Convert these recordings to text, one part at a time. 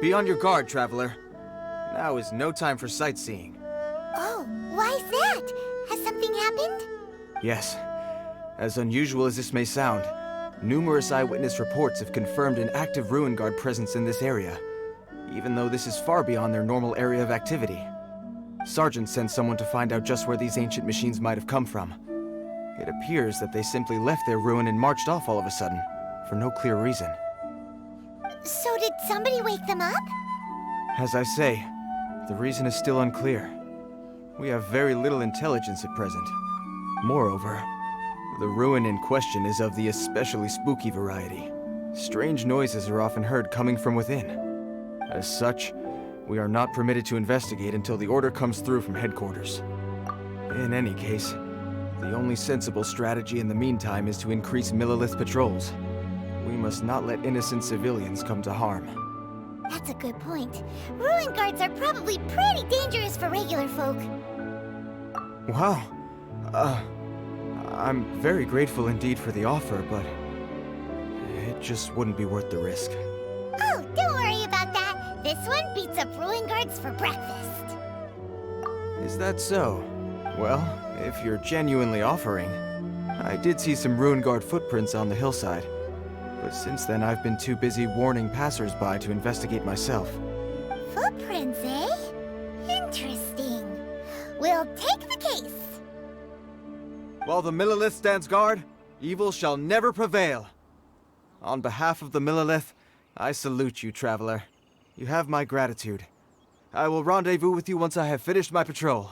Be on your guard, traveler. Now is no time for sightseeing. Oh, why is that? Has something happened? Yes. As unusual as this may sound, numerous eyewitness reports have confirmed an active Ruin Guard presence in this area, even though this is far beyond their normal area of activity. Sergeant sent someone to find out just where these ancient machines might have come from. It appears that they simply left their ruin and marched off all of a sudden, for no clear reason. So did somebody wake them up? As I say, the reason is still unclear. We have very little intelligence at present. Moreover, the ruin in question is of the especially spooky variety. Strange noises are often heard coming from within. As such, we are not permitted to investigate until the order comes through from headquarters. In any case, the only sensible strategy in the meantime is to increase Millilith patrols. We must not let innocent civilians come to harm. That's a good point. Ruin guards are probably pretty dangerous for regular folk. Wow. I'm very grateful indeed for the offer, but it just wouldn't be worth the risk. Oh, don't worry about that. This one beats up ruin guards for breakfast. Is that so? Well, if you're genuinely offering, I did see some Ruin Guard footprints on the hillside. But since then, I've been too busy warning passers-by to investigate myself. Footprints, eh? Interesting. We'll take the case. While the Millilith stands guard, evil shall never prevail. On behalf of the Millilith, I salute you, traveler. You have my gratitude. I will rendezvous with you once I have finished my patrol.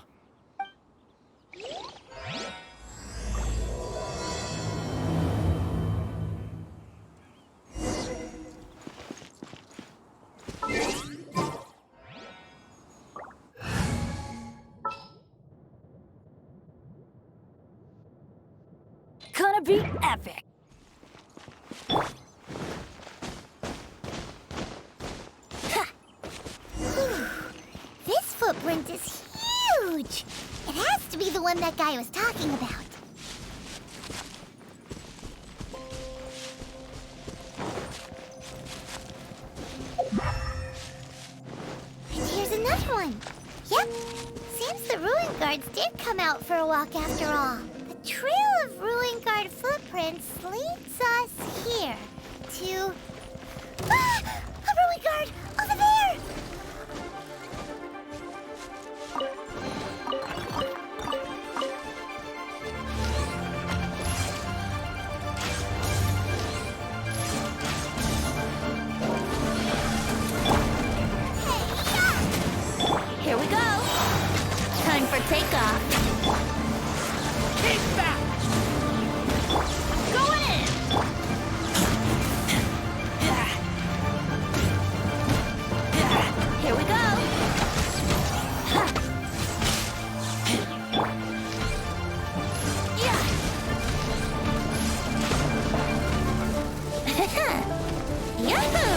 Gonna be epic. This footprint is huge. It has to be the one that guy was talking about. And here's another one. Yep. Seems the Ruin Guards did come out for a walk after all. The trail of Ruin Guard footprints leads us here to... Ah! A Ruin Guard! Over there! Here we go. Time for takeoff. Keep back! Going in. Here we go. Yahoo!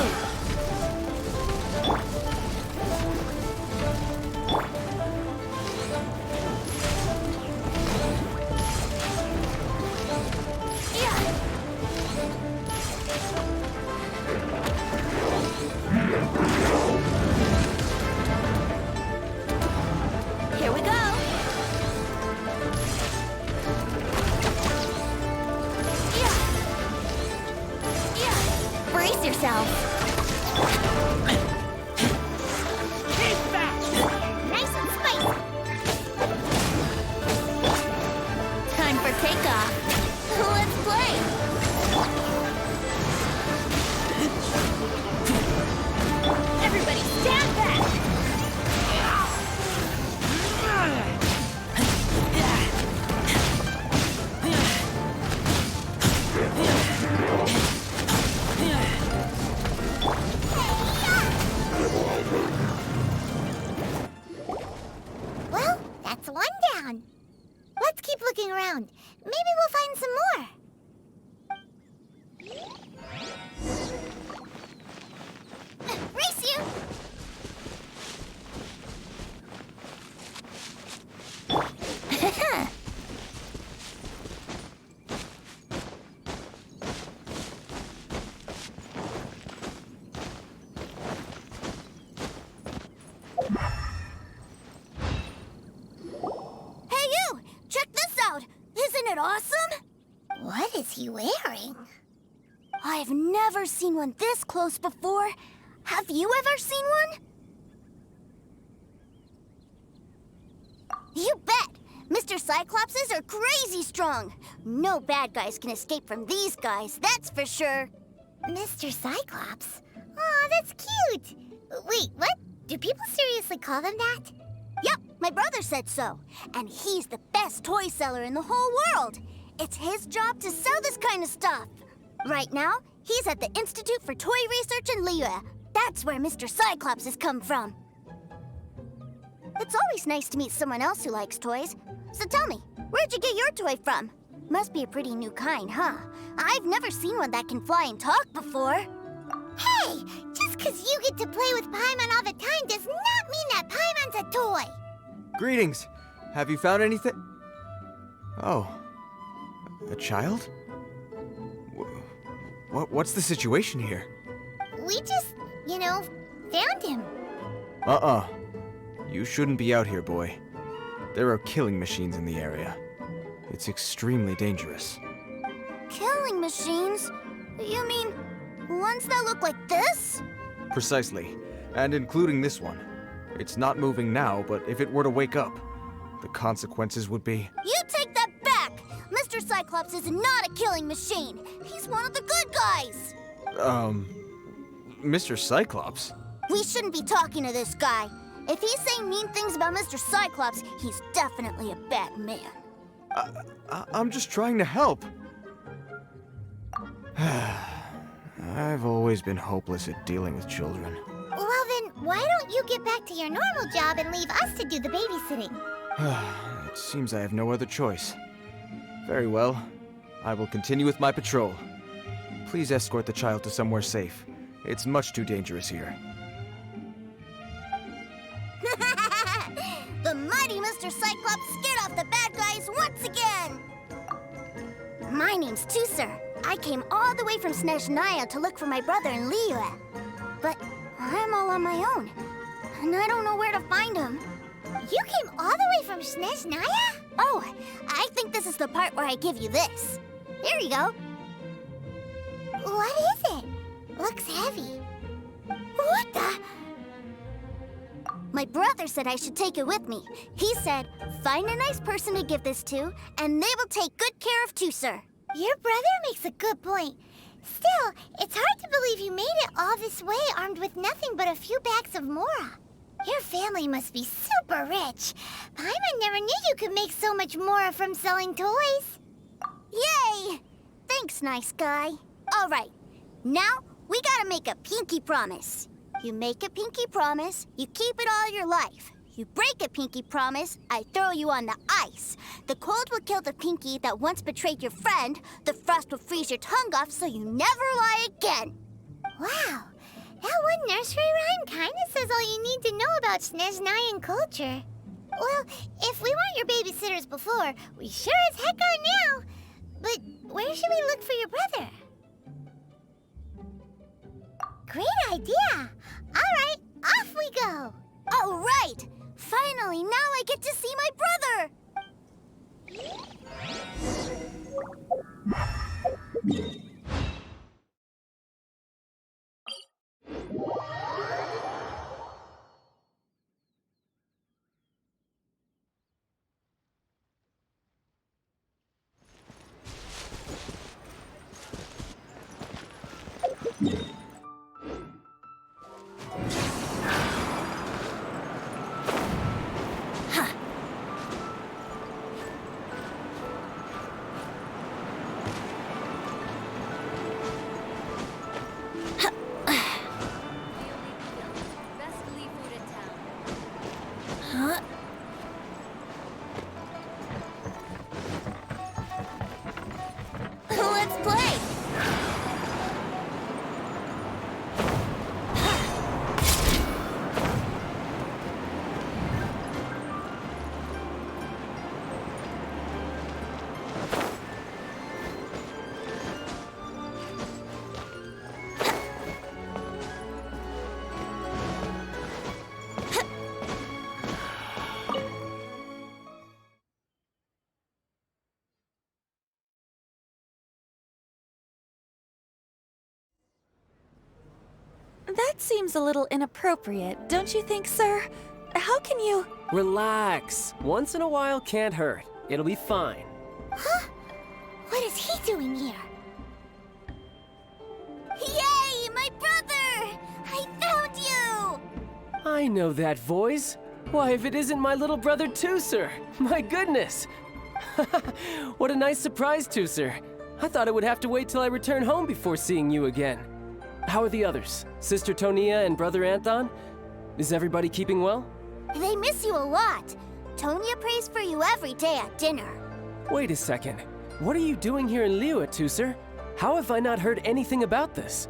Here we go. Brace yourself. Keep back! Nice and spicy. Time for takeoff. Let's play. Everybody stand back. he wearing? I've never seen one this close before. Have you ever seen one? You bet! Mr. Cyclopses are crazy strong. No bad guys can escape from these guys, that's for sure. Mr. Cyclops? Aw, that's cute! Wait, what? Do people seriously call them that? Yep, my brother said so. And he's the best toy seller in the whole world. It's his job to sell this kind of stuff. Right now, he's at the Institute for Toy Research in Liyue. That's where Mr. Cyclops has come from. It's always nice to meet someone else who likes toys. So tell me, where'd you get your toy from? Must be a pretty new kind, huh? I've never seen one that can fly and talk before. Hey! Just because you get to play with Paimon all the time does not mean that Paimon's a toy! Greetings. Have you found anything? Oh. A child? What's the situation here? We just, found him. You shouldn't be out here, boy. There are killing machines in the area. It's extremely dangerous. Killing machines? You mean ones that look like this? Precisely. And including this one. It's not moving now, but if it were to wake up, the consequences would be... You take that back! Mr. Cyclops is not a killing machine. He's one of the good guys. Mr. Cyclops? We shouldn't be talking to this guy. If he's saying mean things about Mr. Cyclops, he's definitely a bad man. I'm just trying to help. I've always been hopeless at dealing with children. Well then, why don't you get back to your normal job and leave us to do the babysitting? It seems I have no other choice. Very well. I will continue with my patrol. Please escort the child to somewhere safe. It's much too dangerous here. The mighty Mr. Cyclops scared off the bad guys once again! My name's Tusser. I came all the way from Snezhnaya to look for my brother in Liyue. But I'm all on my own, and I don't know where to find him. You came all the way from Snezhnaya? Oh, I think this is the part where I give you this. Here you go. What is it? Looks heavy. What the? My brother said I should take it with me. He said, find a nice person to give this to, and they will take good care of Tusser. Your brother makes a good point. Still, it's hard to believe you made it all this way armed with nothing but a few bags of Mora. Your family must be super rich. Paimon never knew you could make so much Mora from selling toys. Yay! Thanks, nice guy. All right, now we gotta make a pinky promise. You make a pinky promise, you keep it all your life. You break a pinky promise, I throw you on the ice. The cold will kill the pinky that once betrayed your friend. The frost will freeze your tongue off so you never lie again. Wow, that one nursery rhyme kinda says all you need to know about Snezhnayan culture. Well, if we weren't your babysitters before, we sure as heck are now. But where should we look for your brother? Great idea! All right, off we go! All right! Finally, now I get to see my brother! That seems a little inappropriate, don't you think, sir? How can you... Relax. Once in a while can't hurt. It'll be fine. Huh? What is he doing here? Yay, my brother! I found you! I know that voice. Why, if it isn't my little brother Tooser! My goodness! What a nice surprise, Tooser. I thought I would have to wait till I return home before seeing you again. How are the others? Sister Tonia and Brother Anthon? Is everybody keeping well? They miss you a lot. Tonya prays for you every day at dinner. Wait a second. What are you doing here in Liyue, Tooser? How have I not heard anything about this?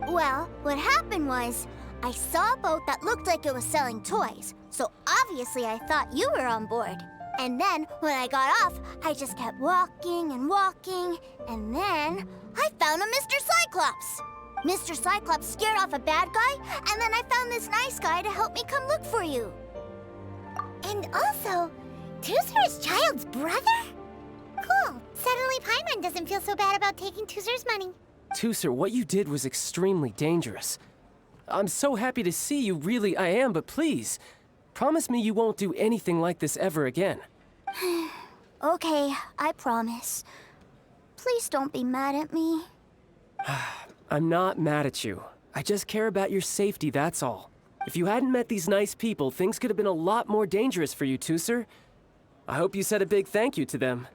Well, what happened was, I saw a boat that looked like it was selling toys, so obviously I thought you were on board. And then, when I got off, I just kept walking and walking, and then I found a Mr. Cyclops. Mr. Cyclops scared off a bad guy, and then I found this nice guy to help me come look for you. And also, Tooser is Childe's brother? Cool. Suddenly Paimon doesn't feel so bad about taking Tooser's money. Tooser, what you did was extremely dangerous. I'm so happy to see you, really I am, but please, promise me you won't do anything like this ever again. Okay, I promise. Please don't be mad at me. I'm not mad at you. I just care about your safety, that's all. If you hadn't met these nice people, things could have been a lot more dangerous for you, Tooser. I hope you said a big thank you to them.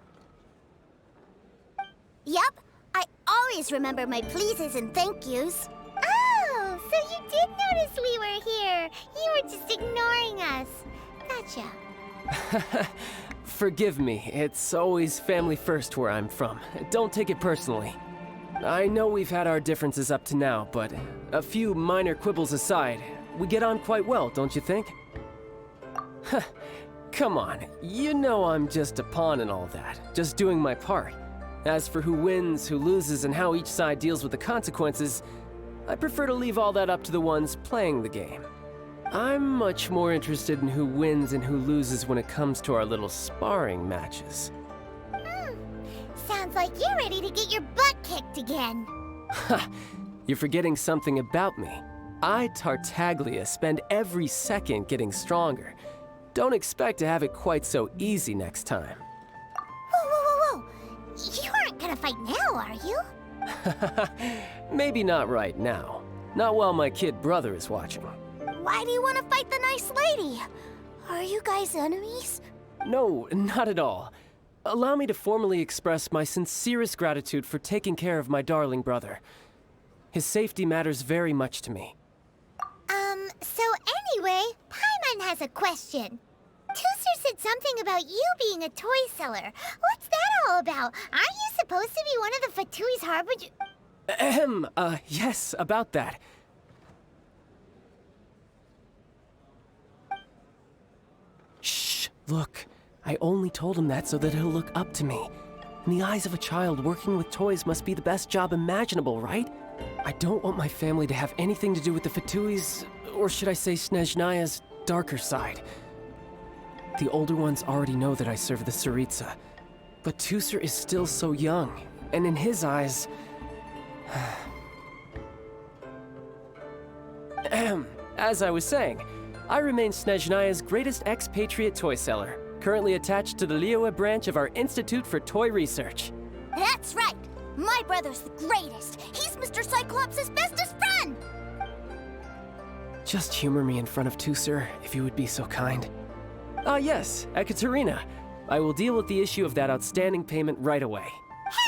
Yep, I always remember my pleases and thank yous. Oh, so you did notice we were here. You were just ignoring us. Gotcha. Forgive me, it's always family first where I'm from. Don't take it personally. I know we've had our differences up to now, but a few minor quibbles aside, we get on quite well, don't you think? Come on, you know I'm just a pawn and all that, just doing my part. As for who wins, who loses, and how each side deals with the consequences, I prefer to leave all that up to the ones playing the game. I'm much more interested in who wins and who loses when it comes to our little sparring matches. Sounds like you're ready to get your butt kicked again. Ha! You're forgetting something about me. I, Tartaglia, spend every second getting stronger. Don't expect to have it quite so easy next time. Whoa. You aren't gonna fight now, are you? Maybe not right now. Not while my kid brother is watching. Why do you want to fight the nice lady? Are you guys enemies? No, not at all. Allow me to formally express my sincerest gratitude for taking care of my darling brother. His safety matters very much to me. So anyway, Paimon has a question. Tooser said something about you being a toy seller. What's that all about? Aren't you supposed to be one of the Fatui's harbinger? Yes, about that. Shh, look. I only told him that so that he'll look up to me. In the eyes of a child, working with toys must be the best job imaginable, right? I don't want my family to have anything to do with the Fatui's, or should I say Snezhnaya's, darker side. The older ones already know that I serve the Tsaritsa, but Tooser is still so young, and in his eyes... As I was saying, I remain Snezhnaya's greatest expatriate toy seller, currently attached to the Liyue branch of our Institute for Toy Research. That's right! My brother's the greatest! He's Mr. Cyclops' bestest friend! Just humor me in front of Tooser, if you would be so kind. Yes, Ekaterina. I will deal with the issue of that outstanding payment right away.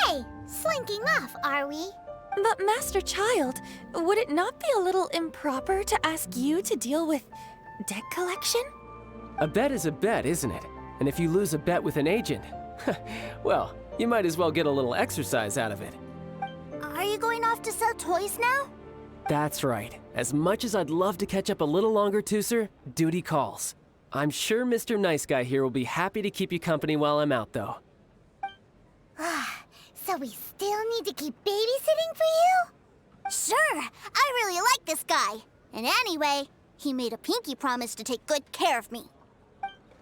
Hey, slinking off, are we? But Master Childe, would it not be a little improper to ask you to deal with debt collection? A bet is a bet, isn't it? And if you lose a bet with an agent, well, you might as well get a little exercise out of it. Are you going off to sell toys now? That's right. As much as I'd love to catch up a little longer, Tooser, duty calls. I'm sure Mr. Nice Guy here will be happy to keep you company while I'm out, though. So we still need to keep babysitting for you? Sure! I really like this guy. And anyway, he made a pinky promise to take good care of me.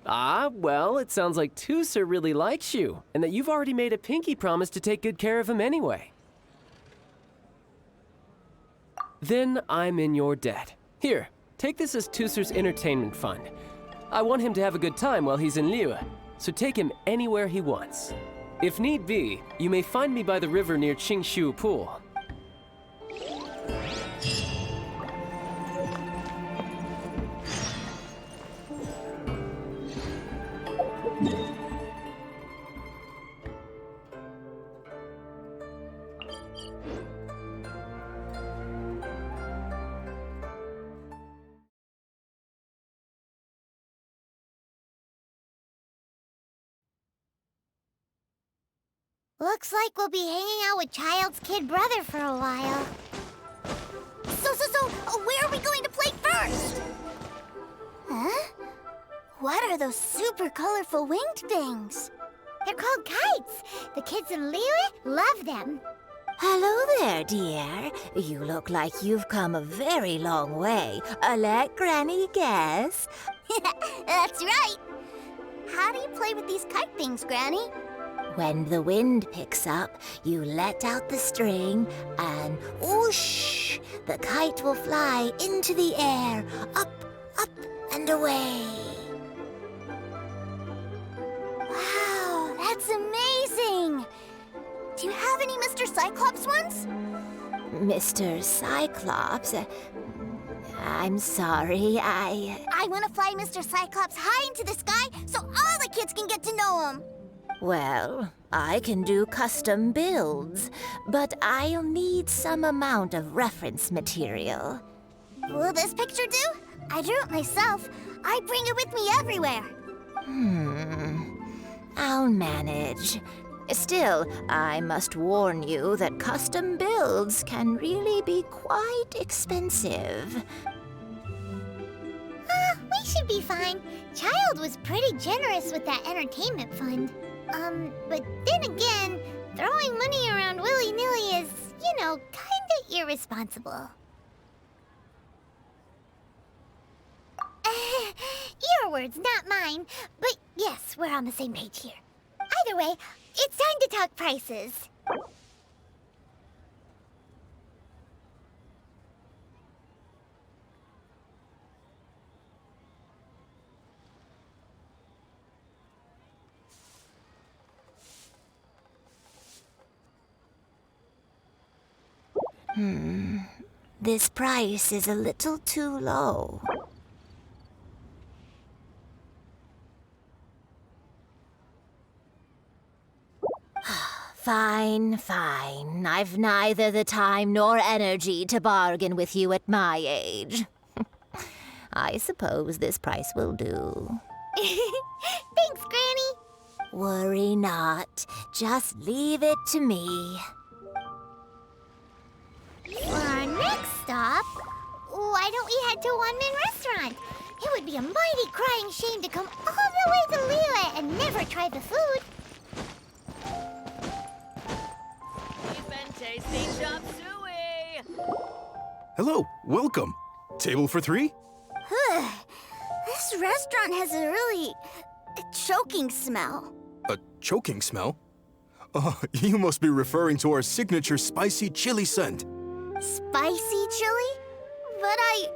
Well, it sounds like Tooser really likes you, and that you've already made a pinky promise to take good care of him anyway. Then I'm in your debt. Here, take this as Tusser's entertainment fund. I want him to have a good time while he's in Liyue, so take him anywhere he wants. If need be, you may find me by the river near Qingshu Pool. Looks like we'll be hanging out with Childe's kid brother for a while. So, where are we going to play first? Huh? What are those super colorful winged things? They're called kites. The kids in Liyue love them. Hello there, dear. You look like you've come a very long way. Let Granny guess. That's right. How do you play with these kite things, Granny? When the wind picks up, you let out the string and whoosh! The kite will fly into the air, up, and away. Wow, that's amazing! Do you have any Mr. Cyclops ones? Mr. Cyclops, I'm sorry, I want to fly Mr. Cyclops high into the sky so all the kids can get to know him. Well, I can do custom builds, but I'll need some amount of reference material. Will this picture do? I drew it myself. I bring it with me everywhere. I'll manage. Still, I must warn you that custom builds can really be quite expensive. We should be fine. Childe was pretty generous with that entertainment fund. But then again, throwing money around willy-nilly is, kinda irresponsible. Your words, not mine. But yes, we're on the same page here. Either way, it's time to talk prices. This price is a little too low. Fine. I've neither the time nor energy to bargain with you at my age. I suppose this price will do. Thanks, Granny. Worry not. Just leave it to me. For our next stop, why don't we head to One-Man Restaurant? It would be a mighty crying shame to come all the way to Liyue and never try the food. Deep and tasty chop suey! Hello, welcome. Table for three? This restaurant has a really choking smell. A choking smell? Oh, you must be referring to our signature spicy chili scent. Spicy chili? But I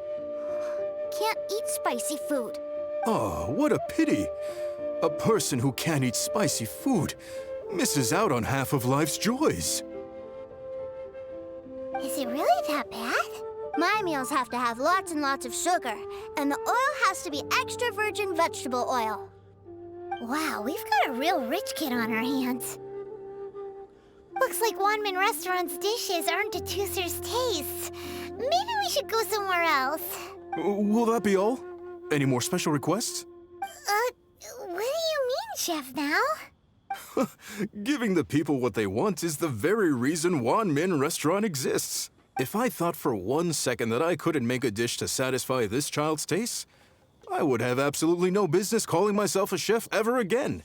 can't eat spicy food. Oh, what a pity. A person who can't eat spicy food misses out on half of life's joys. Is it really that bad? My meals have to have lots and lots of sugar, and the oil has to be extra virgin vegetable oil. Wow, we've got a real rich kid on our hands. Looks like One-Man Restaurant's dishes aren't to Tusser's taste. Maybe we should go somewhere else. Will that be all? Any more special requests? What do you mean, Chef Now? Giving the people what they want is the very reason One-Man Restaurant exists. If I thought for 1 second that I couldn't make a dish to satisfy this child's taste, I would have absolutely no business calling myself a chef ever again.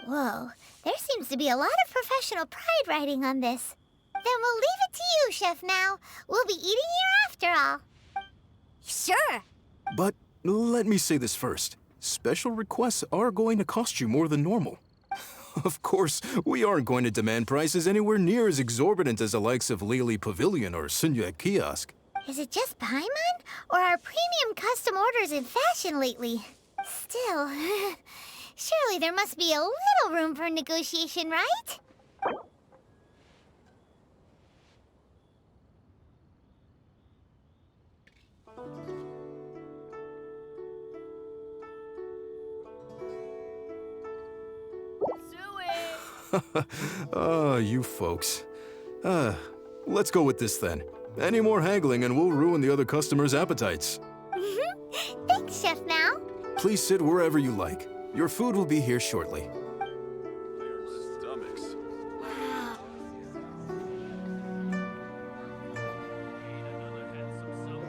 Whoa, there seems to be a lot of professional pride riding on this. Then we'll leave it to you, Chef Now. We'll be eating here after all. Sure. But let me say this first. Special requests are going to cost you more than normal. Of course, we aren't going to demand prices anywhere near as exorbitant as the likes of Lily Pavilion or Sunyue Kiosk. Is it just Paimon? Or are premium custom orders in fashion lately? Still, surely there must be a little room for negotiation, right? Suey! Ah, you folks. Let's go with this then. Any more haggling and we'll ruin the other customers' appetites. Thanks, Chef Mal. Please sit wherever you like. Your food will be here shortly.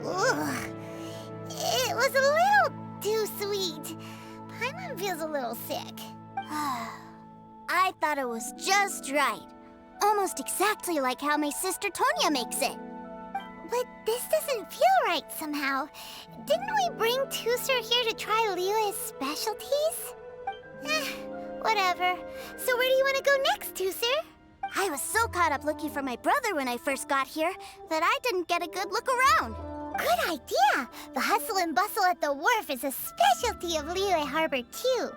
Ugh. It was a little too sweet. Paimon feels a little sick. I thought it was just right. Almost exactly like how my sister Tonya makes it. But this doesn't feel right somehow. Didn't we bring Tusser here to try Liyue's specialties? Whatever. So where do you want to go next, Tusser? I was so caught up looking for my brother when I first got here that I didn't get a good look around. Good idea! The hustle and bustle at the wharf is a specialty of Liyue Harbor, too.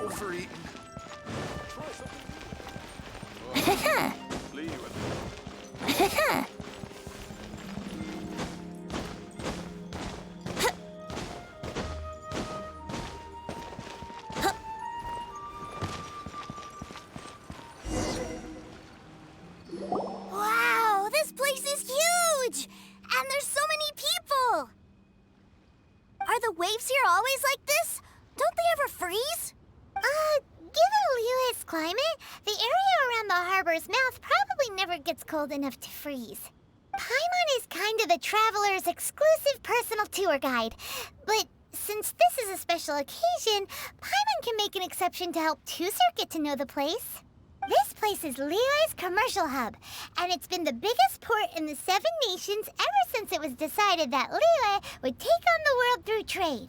Overeaten. Wow, this place is huge! And there's so many people! Are the waves here always like this? Don't they ever freeze? Given Liyue's climate, the area around the harbor's mouth probably never gets cold enough to freeze. Paimon is kind of the traveler's exclusive personal tour guide. But since this is a special occasion, Paimon can make an exception to help Tusser get to know the place. This place is Liyue's commercial hub, and it's been the biggest port in the Seven Nations ever since it was decided that Liyue would take on the world through trade.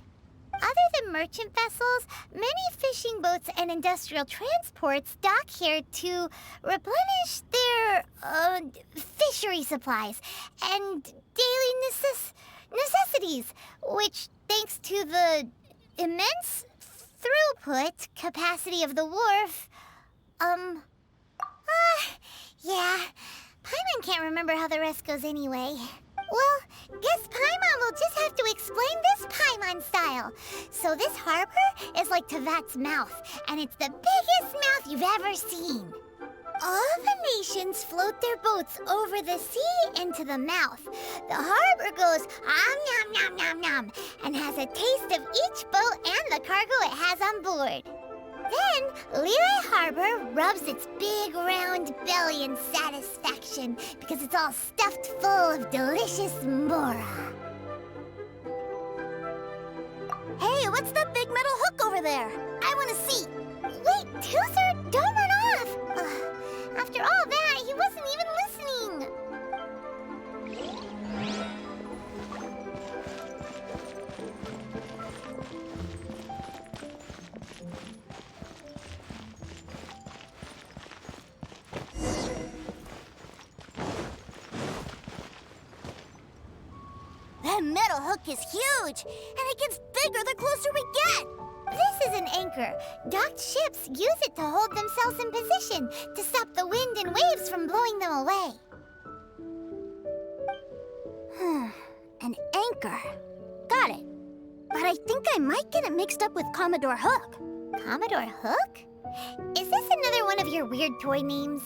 Other than merchant vessels, many fishing boats and industrial transports dock here to replenish their fishery supplies and daily necessities, which, thanks to the immense throughput capacity of the wharf, yeah, Paimon can't remember how the rest goes anyway. Well, guess Paimon will just have to explain this Paimon style. So this harbor is like Tevat's mouth, and it's the biggest mouth you've ever seen. All the nations float their boats over the sea into the mouth. The harbor goes nom nom nom nom and has a taste of each boat and the cargo it has on board. Then, Liyue Harbor rubs its big round belly in satisfaction because it's all stuffed full of delicious mora. Hey, what's that big metal hook over there? I want to see. Wait, Tusser, don't run off! After all that, he wasn't even listening. That metal hook is huge, and it gets bigger the closer we get. This is an anchor. Docked ships use it to hold themselves in position to stop the wind and waves from blowing them away. An anchor. Got it. But I think I might get it mixed up with Commodore Hook. Commodore Hook? Is this another one of your weird toy names?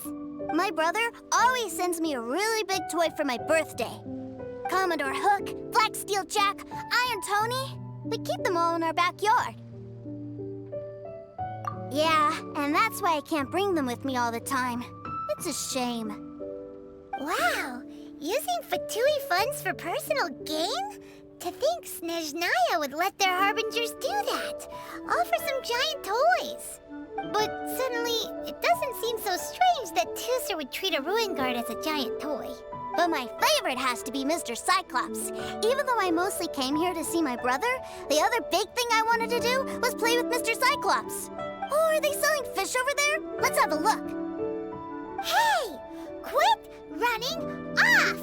My brother always sends me a really big toy for my birthday. Commodore Hook, Black Steel Jack, Iron Tony. We keep them all in our backyard. Yeah, and that's why I can't bring them with me all the time. It's a shame. Wow, using Fatui funds for personal gain? To think Snezhnaya would let their harbingers do that, all for some giant toys. But suddenly, it doesn't seem so strange that Tusser would treat a ruin guard as a giant toy. But my favorite has to be Mr. Cyclops. Even though I mostly came here to see my brother, the other big thing I wanted to do was play with Mr. Cyclops. Oh, are they selling fish over there? Let's have a look. Hey! Quit running off!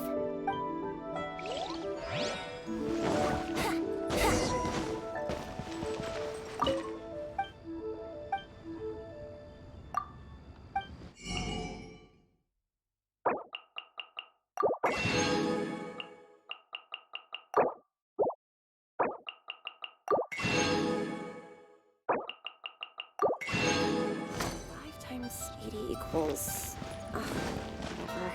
Times 80 equals... whatever.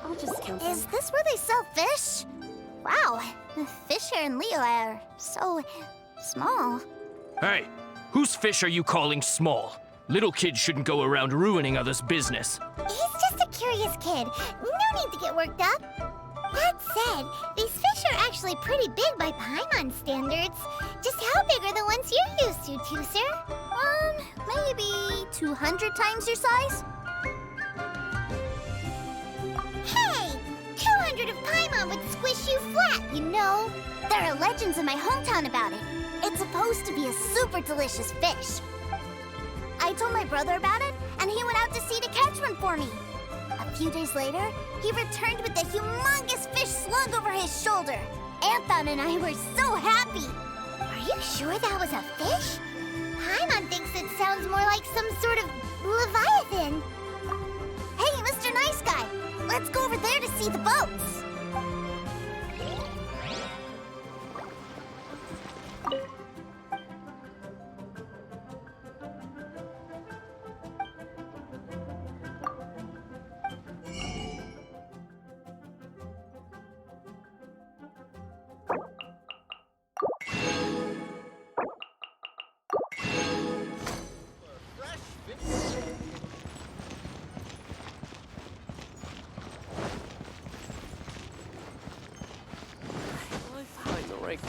I'll just count them. Is this where they sell fish? Wow, the fish here in Leo are so small. Hey, whose fish are you calling small? Little kids shouldn't go around ruining others' business. He's just a curious kid. No need to get worked up. That said, these fish are actually pretty big by Paimon standards. Just how big are the ones you're used to, Tooser? Maybe 200 times your size? Hey! 200 of Paimon would squish you flat, you know. There are legends in my hometown about it. It's supposed to be a super delicious fish. I told my brother about it, and he went out to sea to catch one for me. A few days later, he returned with a humongous fish slung over his shoulder. Anthon and I were so happy. Are you sure that was a fish? Paimon thinks it sounds more like some sort of leviathan. Hey, Mr. Nice Guy, let's go over there to see the boats.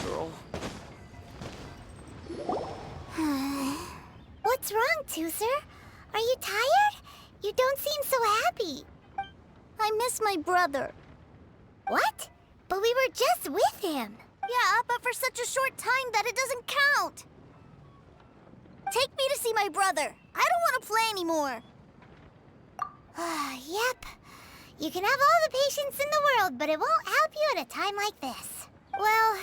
Girl. What's wrong, Tooser? Are you tired? You don't seem so happy. I miss my brother. What? But we were just with him. Yeah, but for such a short time that it doesn't count. Take me to see my brother. I don't want to play anymore. Yep. You can have all the patience in the world, but it won't help you at a time like this. Well,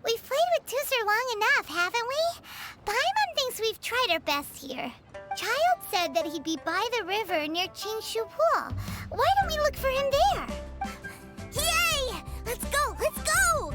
we've played with Tooser long enough, haven't we? Paimon thinks we've tried our best here. Childe said that he'd be by the river near Chingshu Pool. Why don't we look for him there? Yay! Let's go! Let's go!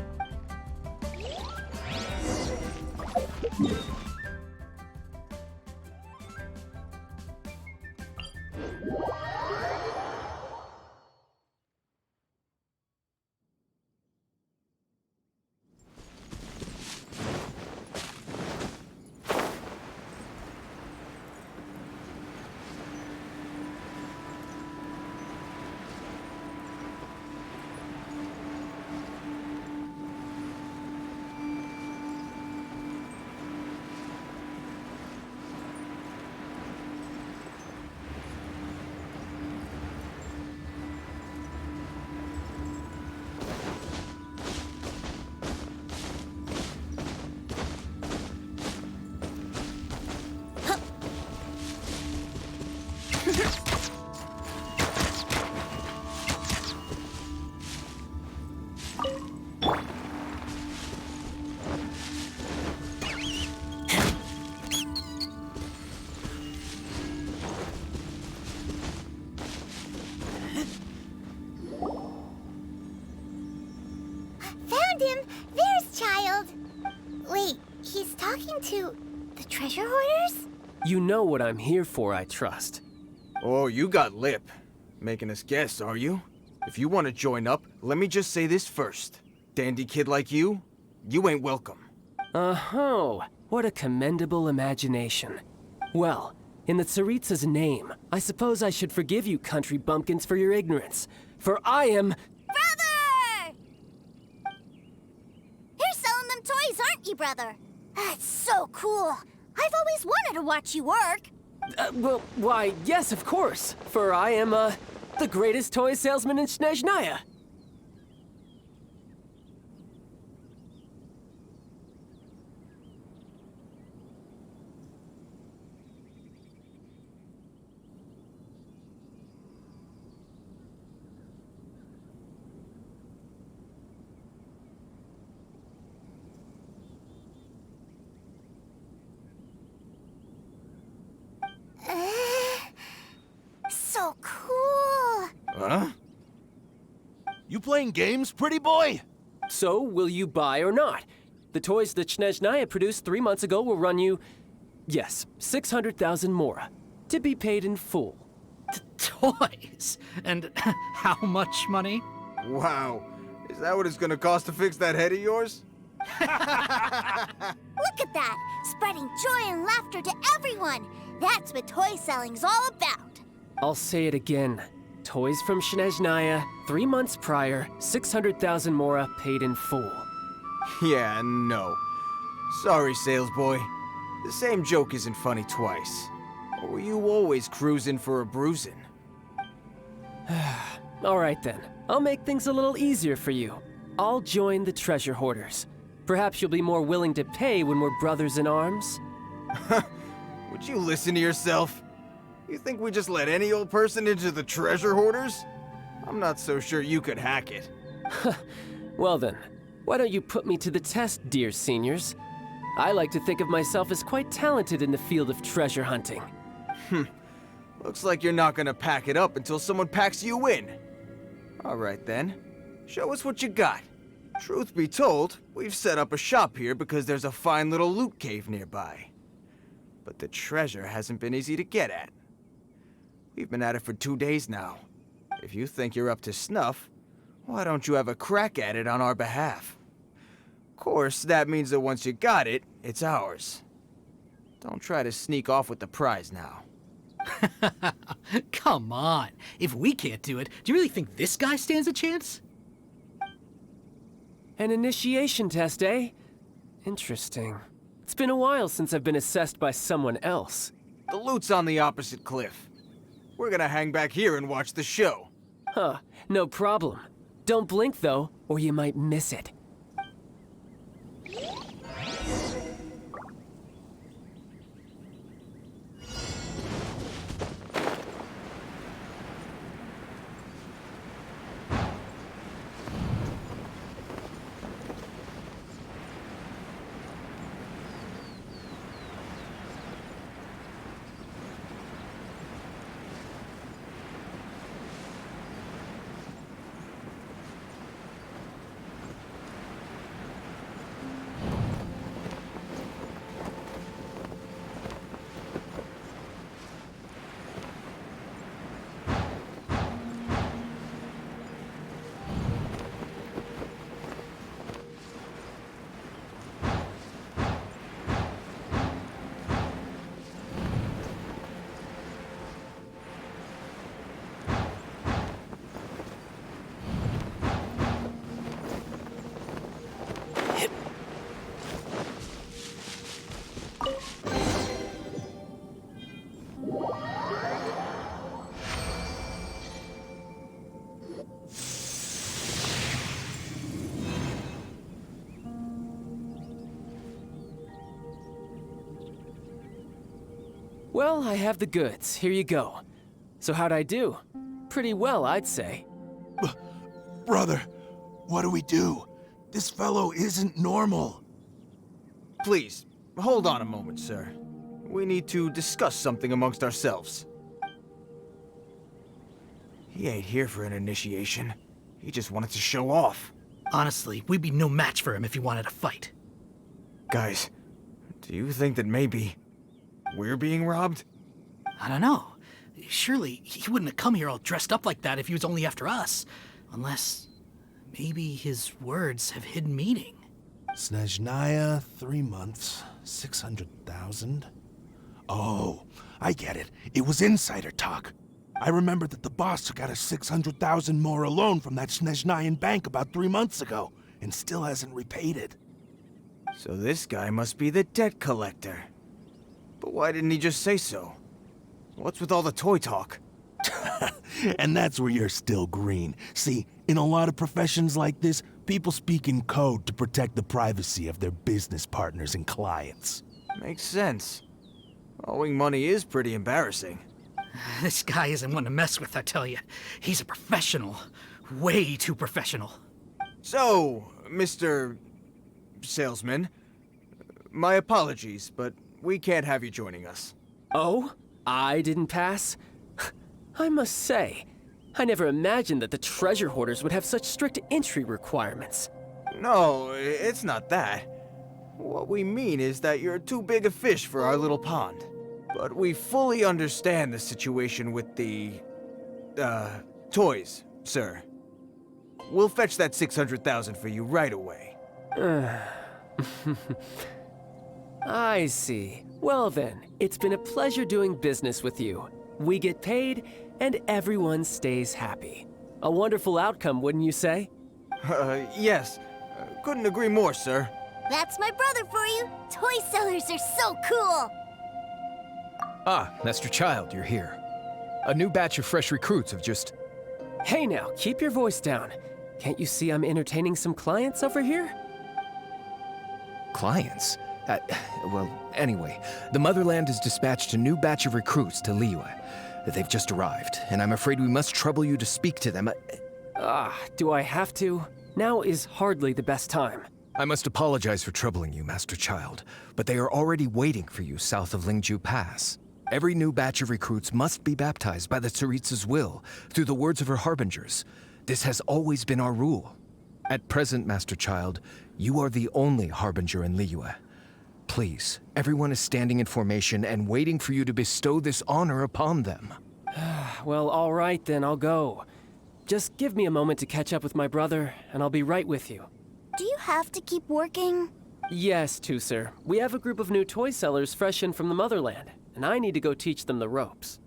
Found him! There's Childe! Wait, he's talking to the treasure hoarders? You know what I'm here for, I trust. Oh, you got lip. Making us guess, are you? If you want to join up, let me just say this first. Dandy kid like you, you ain't welcome. Oh, what a commendable imagination. Well, in the Tsaritsa's name, I suppose I should forgive you country bumpkins for your ignorance. For I am... Brother! You're selling them toys, aren't you, brother? That's so cool. I've always wanted to watch you work. Well, why, yes, of course. For I am, the greatest toy salesman in Snezhnaya. playing games, pretty boy? So, will you buy or not? The toys that Snezhnaya produced 3 months ago will run you, yes, 600,000 mora, to be paid in full. Toys? And how much money? Wow. Is that what it's gonna cost to fix that head of yours? Look at that! Spreading joy and laughter to everyone! That's what toy selling's all about! I'll say it again. Toys from Snezhnaya, 3 months prior, 600,000 mora paid in full. Yeah, no. Sorry, sales boy. The same joke isn't funny twice. Or were you always cruising for a bruising? All right then. I'll make things a little easier for you. I'll join the treasure hoarders. Perhaps you'll be more willing to pay when we're brothers in arms? Would you listen to yourself? You think we just let any old person into the treasure hoarders? I'm not so sure you could hack it. Well then, why don't you put me to the test, dear seniors? I like to think of myself as quite talented in the field of treasure hunting. Looks like you're not gonna pack it up until someone packs you in. Alright then, show us what you got. Truth be told, we've set up a shop here because there's a fine little loot cave nearby. But the treasure hasn't been easy to get at. We've been at it for 2 days now. If you think you're up to snuff, why don't you have a crack at it on our behalf? Of course, that means that once you got it, it's ours. Don't try to sneak off with the prize now. Come on. If we can't do it, do you really think this guy stands a chance? An initiation test, eh? Interesting. It's been a while since I've been assessed by someone else. The loot's on the opposite cliff. We're gonna hang back here and watch the show. Huh, no problem. Don't blink though, or you might miss it. Well, I have the goods. Here you go. So how'd I do? Pretty well, I'd say. Brother, what do we do? This fellow isn't normal. Please, hold on a moment, sir. We need to discuss something amongst ourselves. He ain't here for an initiation. He just wanted to show off. Honestly, we'd be no match for him if he wanted to fight. Guys, do you think that maybe we're being robbed? I don't know. Surely he wouldn't have come here all dressed up like that if he was only after us. Unless maybe his words have hidden meaning. Snezhnaya, 3 months, 600,000. Oh, I get it. It was insider talk. I remember that the boss took out a 600,000 mora loan from that Snezhnayan bank about 3 months ago, and still hasn't repaid it. So this guy must be the debt collector. But why didn't he just say so? What's with all the toy talk? And that's where you're still green. See, in a lot of professions like this, people speak in code to protect the privacy of their business partners and clients. Makes sense. Owing money is pretty embarrassing. This guy isn't one to mess with, I tell you. He's a professional. Way too professional. So, Mr. Salesman, my apologies, but we can't have you joining us. Oh? I didn't pass? I must say, I never imagined that the treasure hoarders would have such strict entry requirements. No, it's not that. What we mean is that you're too big a fish for our little pond. But we fully understand the situation with the, toys, sir. We'll fetch that 600,000 for you right away. I see. Well then, it's been a pleasure doing business with you. We get paid, and everyone stays happy. A wonderful outcome, wouldn't you say? Yes. Couldn't agree more, sir. That's my brother for you. Toy sellers are so cool. Ah, Master Childe, you're here. A new batch of fresh recruits have just... Hey now, keep your voice down. Can't you see I'm entertaining some clients over here? Clients? Well, anyway, the Motherland has dispatched a new batch of recruits to Liyue. They've just arrived, and I'm afraid we must trouble you to speak to them. Do I have to? Now is hardly the best time. I must apologize for troubling you, Master Childe, but they are already waiting for you south of Lingju Pass. Every new batch of recruits must be baptized by the Tsaritsa's will, through the words of her harbingers. This has always been our rule. At present, Master Childe, you are the only harbinger in Liyue. Please, everyone is standing in formation and waiting for you to bestow this honor upon them. Well, all right then, I'll go. Just give me a moment to catch up with my brother, and I'll be right with you. Do you have to keep working? Yes, sir. We have a group of new toy sellers fresh in from the Motherland, and I need to go teach them the ropes.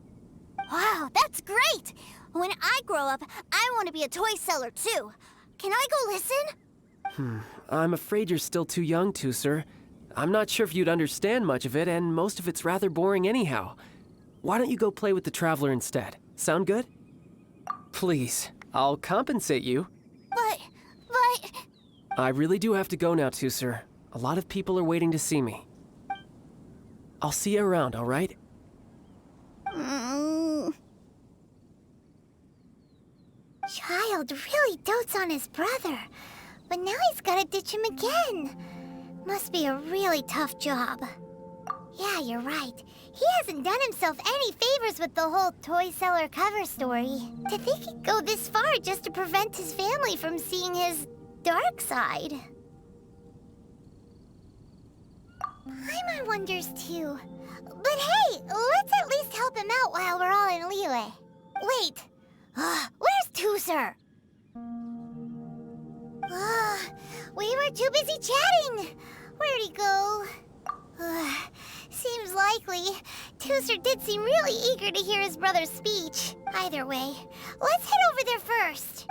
Wow, that's great! When I grow up, I want to be a toy seller too. Can I go listen? I'm afraid you're still too young to, sir. I'm not sure if you'd understand much of it, and most of it's rather boring anyhow. Why don't you go play with the Traveler instead? Sound good? Please, I'll compensate you. But... I really do have to go now, sir. A lot of people are waiting to see me. I'll see you around, all right? Childe really dotes on his brother, but now he's gotta ditch him again. Must be a really tough job. Yeah, you're right. He hasn't done himself any favors with the whole toy seller cover story. To think he'd go this far just to prevent his family from seeing his dark side. Paimon wonders too. But hey, let's at least help him out while we're all in Liyue. Wait, where's Tooser? We were too busy chatting. Where'd he go? Seems likely. Tooser did seem really eager to hear his brother's speech. Either way, let's head over there first.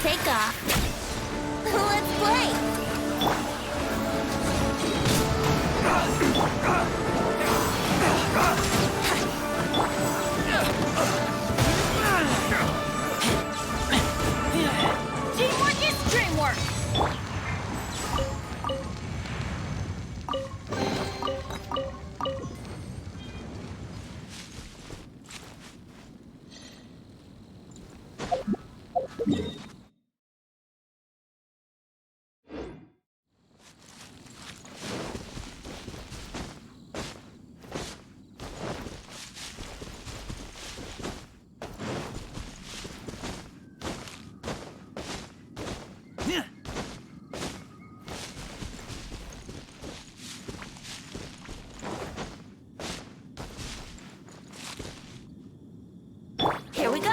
take off. Let's play! Teamwork is dreamwork! Here we go!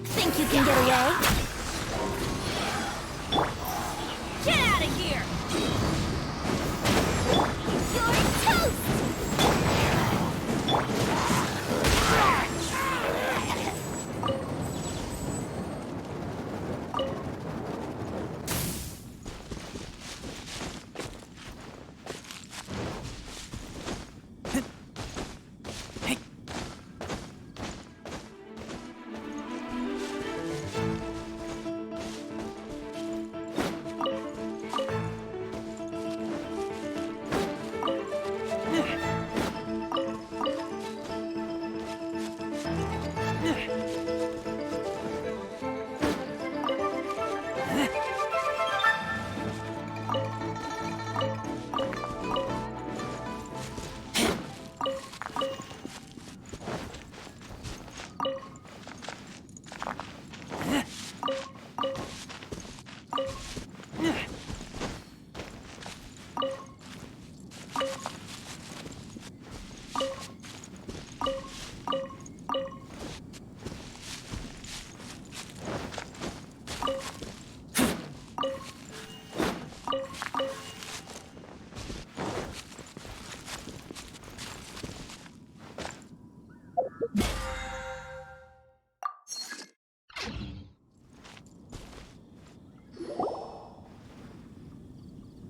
Think you can get away? Get out of here! You're toast!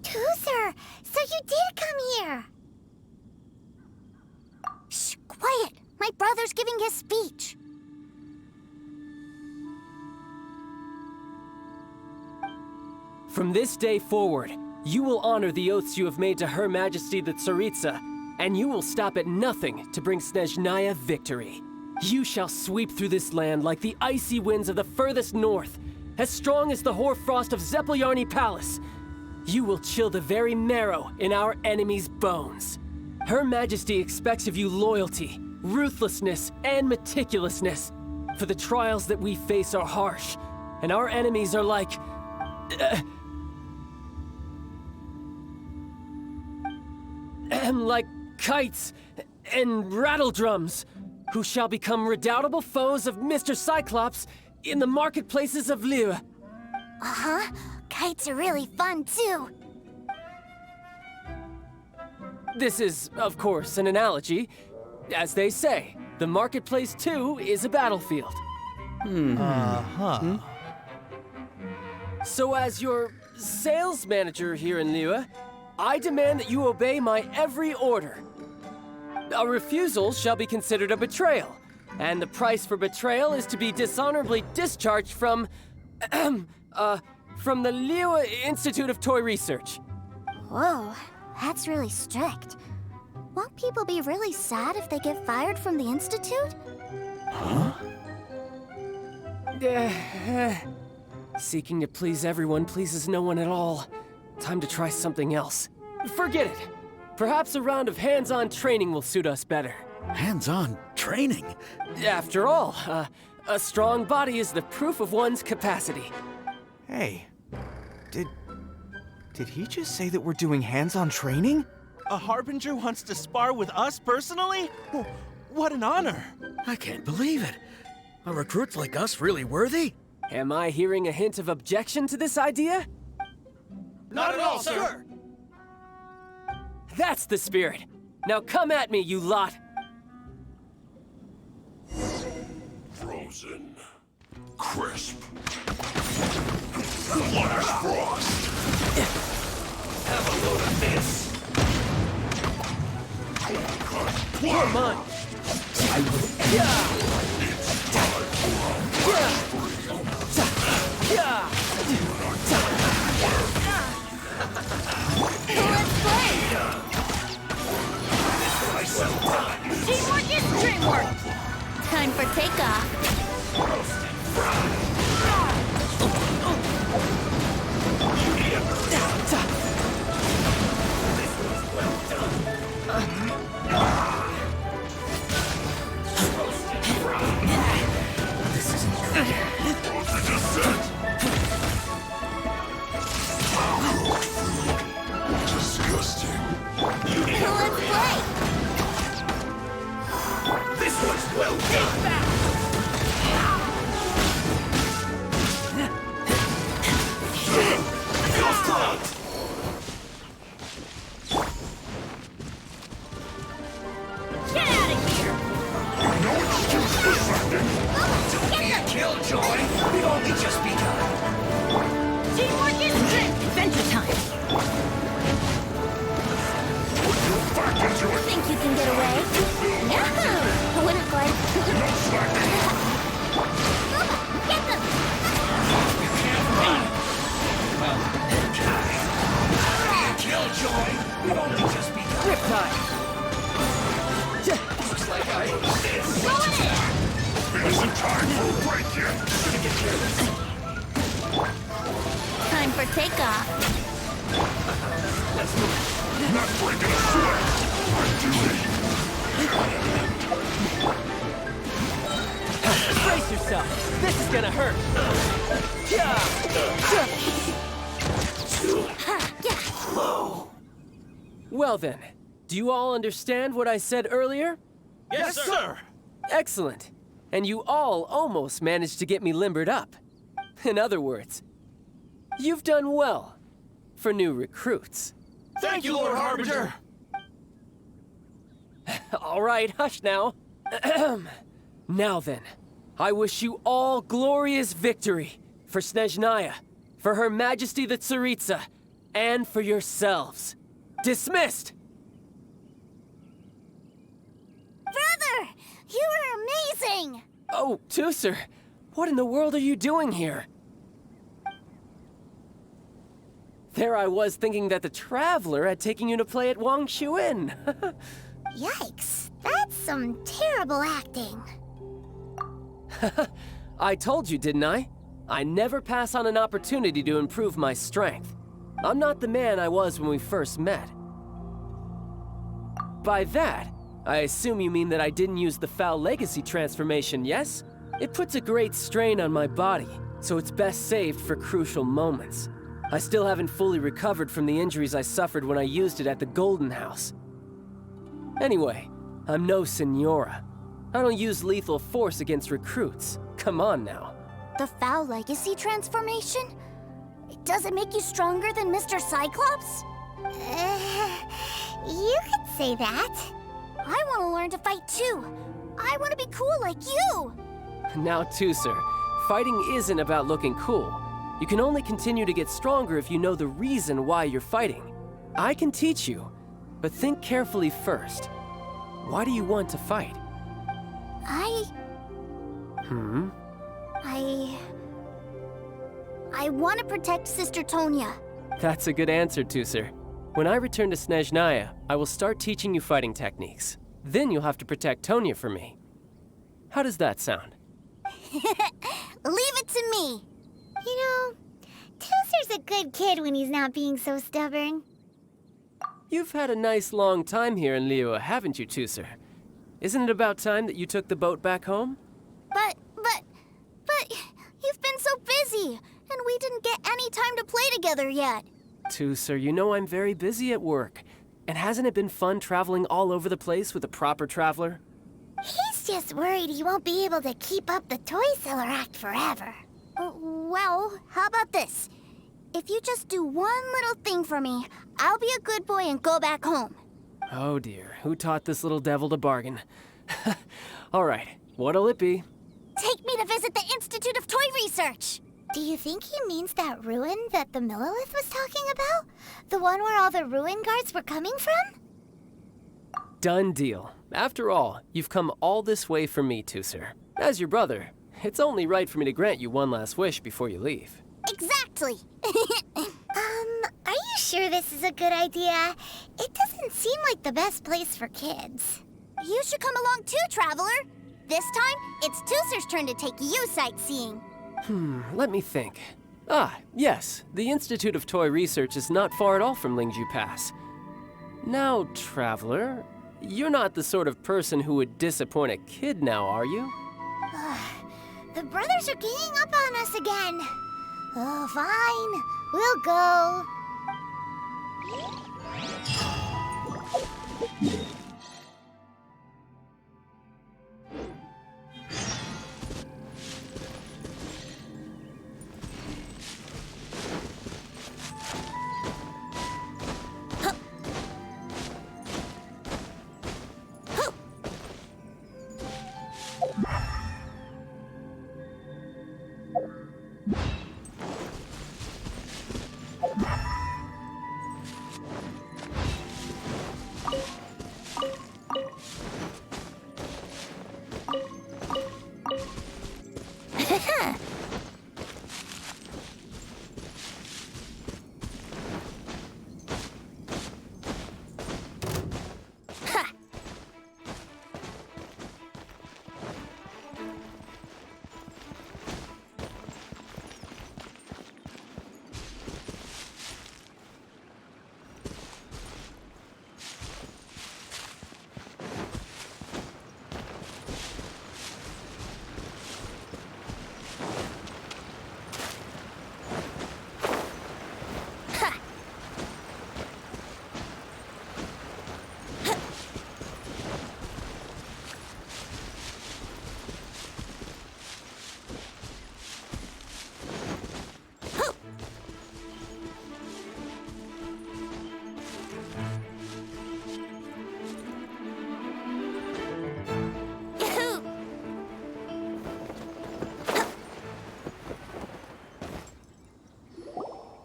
Toozer, so you did come here. Shh, quiet! My brother's giving his speech. From this day forward, you will honor the oaths you have made to Her Majesty the Tsaritsa, and you will stop at nothing to bring Snezhnaya victory. You shall sweep through this land like the icy winds of the furthest north, as strong as the hoarfrost of Zepelyarny Palace. You will chill the very marrow in our enemies' bones. Her Majesty expects of you loyalty, ruthlessness, and meticulousness. For the trials that we face are harsh, and our enemies are like... like kites and rattledrums, who shall become redoubtable foes of Mr. Cyclops in the marketplaces of Liyue. Uh-huh. Kites are really fun, too. This is, of course, an analogy. As they say, the marketplace, too, is a battlefield. So as your sales manager here in Liyue, I demand that you obey my every order. A refusal shall be considered a betrayal, and the price for betrayal is to be dishonorably discharged from the Liyue Institute of Toy Research. Whoa, that's really strict. Won't people be really sad if they get fired from the Institute? Seeking to please everyone pleases no one at all. Time to try something else. Forget it. Perhaps a round of hands-on training will suit us better. Hands-on training? After all, A strong body is the proof of one's capacity. Hey, did he just say that we're doing hands-on training? A Harbinger wants to spar with us personally? What an honor! I can't believe it. Are recruits like us really worthy? Am I hearing a hint of objection to this idea? Not at all, sir! That's the spirit. Now come at me, you lot. Frozen. Crisp. Flash frost. Have a load of this. Come on. It's time Let's play! Teamwork is dreamwork! Time for takeoff. disgusting. Let's play. This one's well done! Get out of here! No excuse for something. Don't be a killjoy! We've only just begun! Teamwork is strength! Adventure time! Put your back into it. Think you can get away? Yahoo! Wouldn't like. No slacking. Get them! Killjoy! We've only just begun! Riptide. Looks like I owe this! It isn't time for a break yet. Time for takeoff. Not breaking a sweat. I'm duty. Brace yourself. This is gonna hurt. Well then, do you all understand what I said earlier? Yes, sir! Excellent. And you all almost managed to get me limbered up. In other words, you've done well for new recruits. Thank you, Lord Harbinger! All right, hush now. Now then, I wish you all glorious victory for Snezhnaya, for Her Majesty the Tsaritsa, and for yourselves. Dismissed! Brother, you are amazing! Oh, Tusser, what in the world are you doing here? There I was thinking that the Traveler had taken you to play at Wang Chuin. Yikes, that's some terrible acting. I told you, didn't I? I never pass on an opportunity to improve my strength. I'm not the man I was when we first met. By that, I assume you mean that I didn't use the Foul Legacy transformation, yes? It puts a great strain on my body, so it's best saved for crucial moments. I still haven't fully recovered from the injuries I suffered when I used it at the Golden House. Anyway, I'm no Senora. I don't use lethal force against recruits. Come on now. The Foul Legacy transformation? Does it make you stronger than Mr. Cyclops? You could say that. I want to learn to fight too. I want to be cool like you. Now, Tusser, fighting isn't about looking cool. You can only continue to get stronger if you know the reason why you're fighting. I can teach you, but think carefully first. Why do you want to fight? I want to protect Sister Tonya. That's a good answer, Tusser. When I return to Snezhnaya, I will start teaching you fighting techniques. Then you'll have to protect Tonya for me. How does that sound? Leave it to me. You know, Toaster's a good kid when he's not being so stubborn. You've had a nice long time here in Liyue, haven't you, Tusser? Isn't it about time that you took the boat back home? But busy, and we didn't get any time to play together yet. Sir, you know I'm very busy at work. And hasn't it been fun traveling all over the place with a proper traveler? He's just worried he won't be able to keep up the toy seller act forever. Well, how about this? If you just do one little thing for me, I'll be a good boy and go back home. Oh dear, who taught this little devil to bargain? All right, what'll it be? Take me to visit the Institute of Toy Research. Do you think he means that ruin that the Millilith was talking about? The one where all the ruin guards were coming from? Done deal. After all, you've come all this way for me, Sir. As your brother, it's only right for me to grant you one last wish before you leave. Exactly. Are you sure this is a good idea? It doesn't seem like the best place for kids. You should come along too, Traveler. This time, it's Tooser's turn to take you sightseeing. Let me think. Ah, yes, the Institute of Toy Research is not far at all from Lingju Pass. Now, Traveler, you're not the sort of person who would disappoint a kid now, are you? The brothers are ganging up on us again. Oh, fine. We'll go.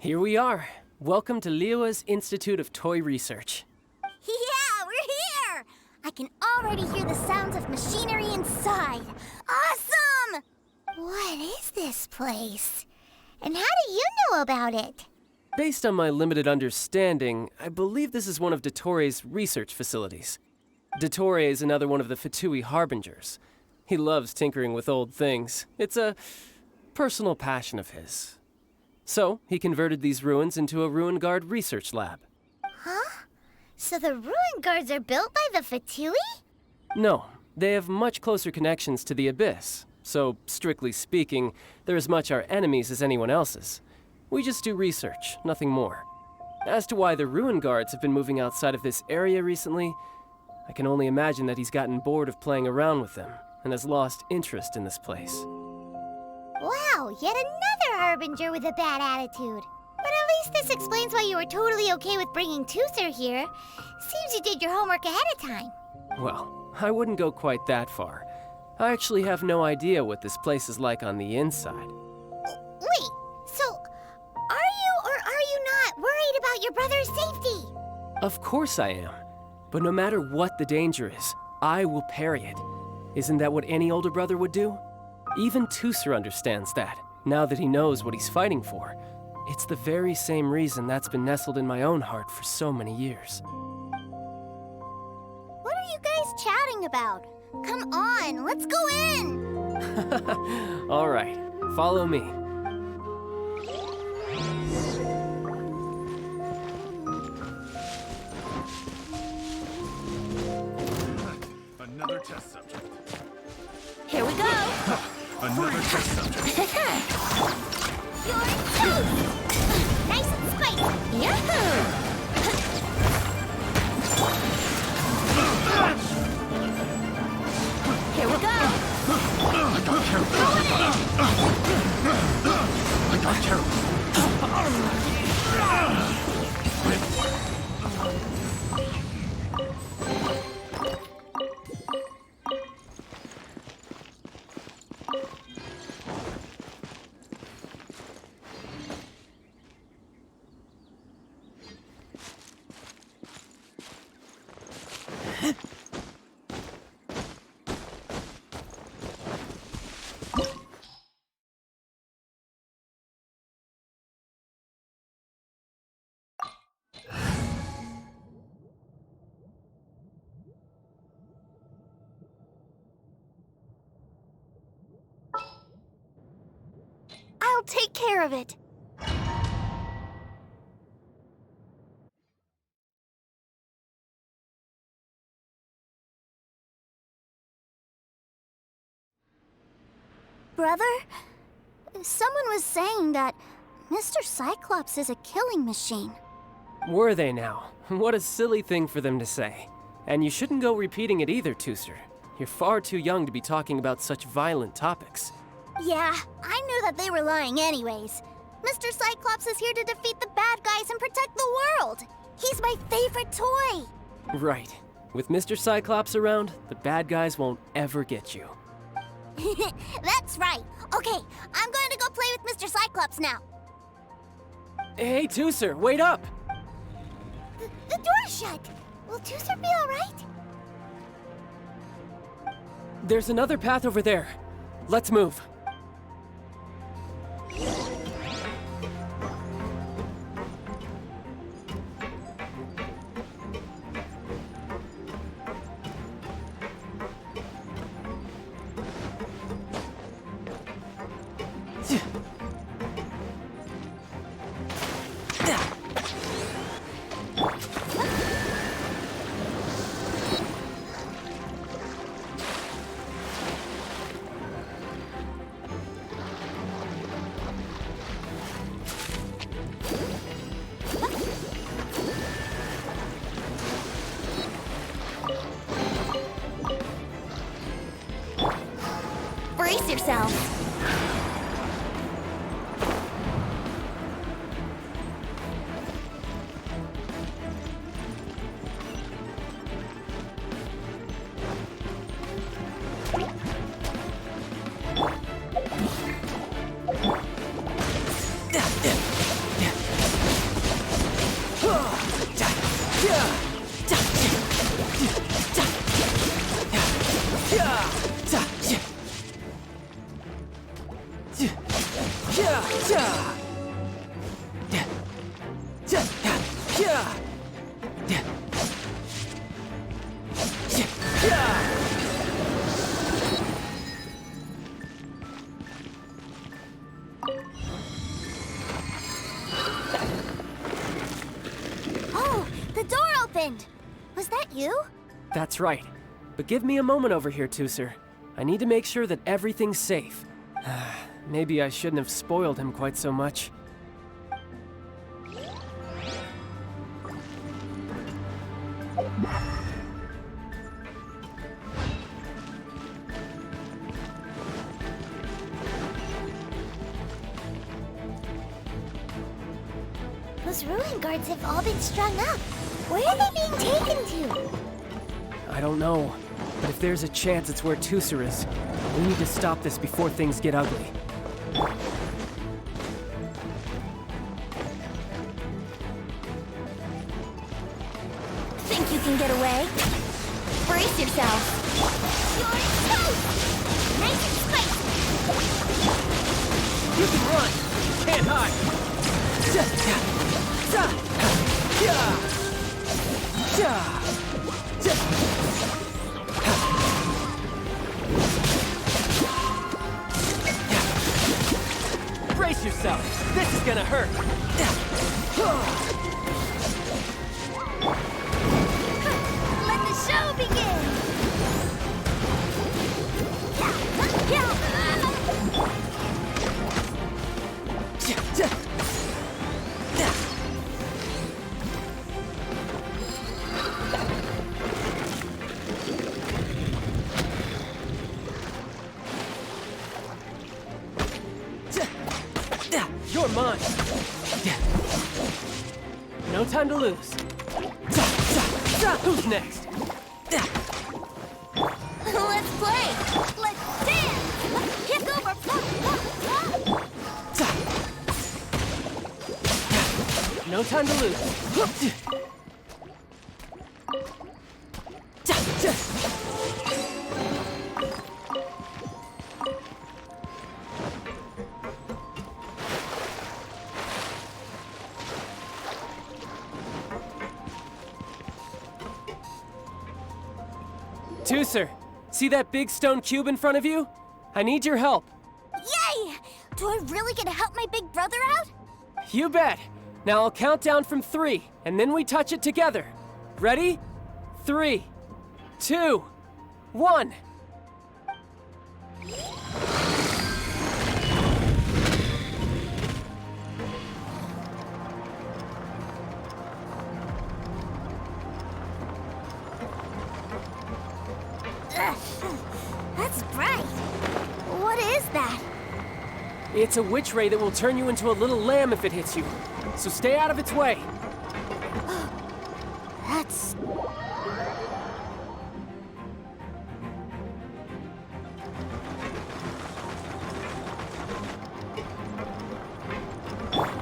Here we are. Welcome to Liyue's Institute of Toy Research. Yeah, we're here! I can already hear the sounds of machinery inside. Awesome! What is this place? And how do you know about it? Based on my limited understanding, I believe this is one of Dottoro's research facilities. Dottore is another one of the Fatui Harbingers. He loves tinkering with old things. It's a personal passion of his. So, he converted these ruins into a Ruin Guard research lab. Huh? So the ruin guards are built by the Fatui? No, they have much closer connections to the Abyss. So, strictly speaking, they're as much our enemies as anyone else's. We just do research, nothing more. As to why the Ruin Guards have been moving outside of this area recently, I can only imagine that he's gotten bored of playing around with them and has lost interest in this place. Wow, yet another Harbinger with a bad attitude. But at least this explains why you were totally okay with bringing Tooser here. Seems you did your homework ahead of time. Well, I wouldn't go quite that far. I actually have no idea what this place is like on the inside. Wait, so are you or are you not worried about your brother's safety? Of course I am. But no matter what the danger is, I will parry it. Isn't that what any older brother would do? Even Tooser understands that, now that he knows what he's fighting for. It's the very same reason that's been nestled in my own heart for so many years. What are you guys chatting about? Come on, let's go in! All right, follow me. Another test subject. Here we go. Another test subject. You're toast! Nice and spicy! Yahoo! Here we go! I got I'll take care of it. Brother, someone was saying that Mr. Cyclops is a killing machine. Were they now? What a silly thing for them to say. And you shouldn't go repeating it either, Tooser. You're far too young to be talking about such violent topics. Yeah, I knew that they were lying anyways. Mr. Cyclops is here to defeat the bad guys and protect the world. He's my favorite toy. Right. With Mr. Cyclops around, the bad guys won't ever get you. That's right. Okay, I'm going to go play with Mr. Cyclops now. Hey, Tooser, wait up! The door's shut. Will Tooser be all right? There's another path over there. Let's move. Brace yourself. Oh, the door opened. Was that you? That's right. But give me a moment over here, Tooser. I need to make sure that everything's safe. Maybe I shouldn't have spoiled him quite so much. Those ruin guards have all been strung up. Where are they being taken to? I don't know, but if there's a chance it's where Tooser is, we need to stop this before things get ugly. Think you can get away? Brace yourself. You're toast! Nice and spicy! You can run! Can't hide! Brace yourself! This is gonna hurt! Let the show begin! are mine. No time to lose. Who's next? Let's play! Let's dance! Kick over! No time to lose. Tooser, see that big stone cube in front of you? I need your help. Yay! Do I really get to help my big brother out? You bet. Now I'll count down from 3, and then we touch it together. Ready? 3, 2, 1. That's bright. What is that? It's a witch ray that will turn you into a little lamb if it hits you. So stay out of its way. That's...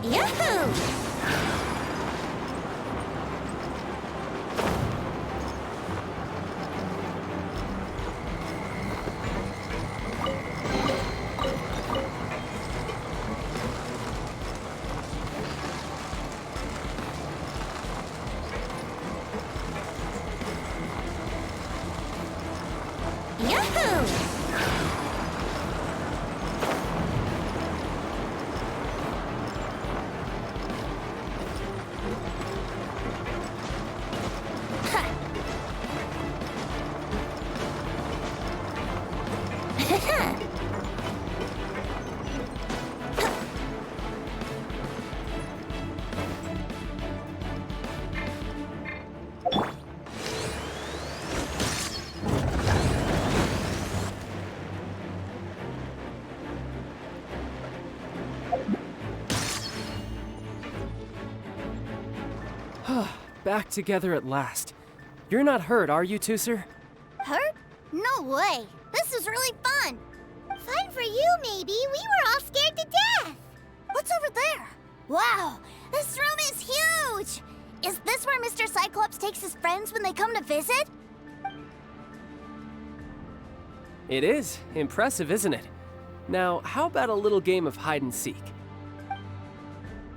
Yahoo! Back together at last. You're not hurt, are you, Tooser? Hurt? No way. This is really fun. Fun for you, maybe. We were all scared to death. What's over there? Wow, this room is huge. Is this where Mr. Cyclops takes his friends when they come to visit? It is. Impressive, isn't it? Now, how about a little game of hide and seek?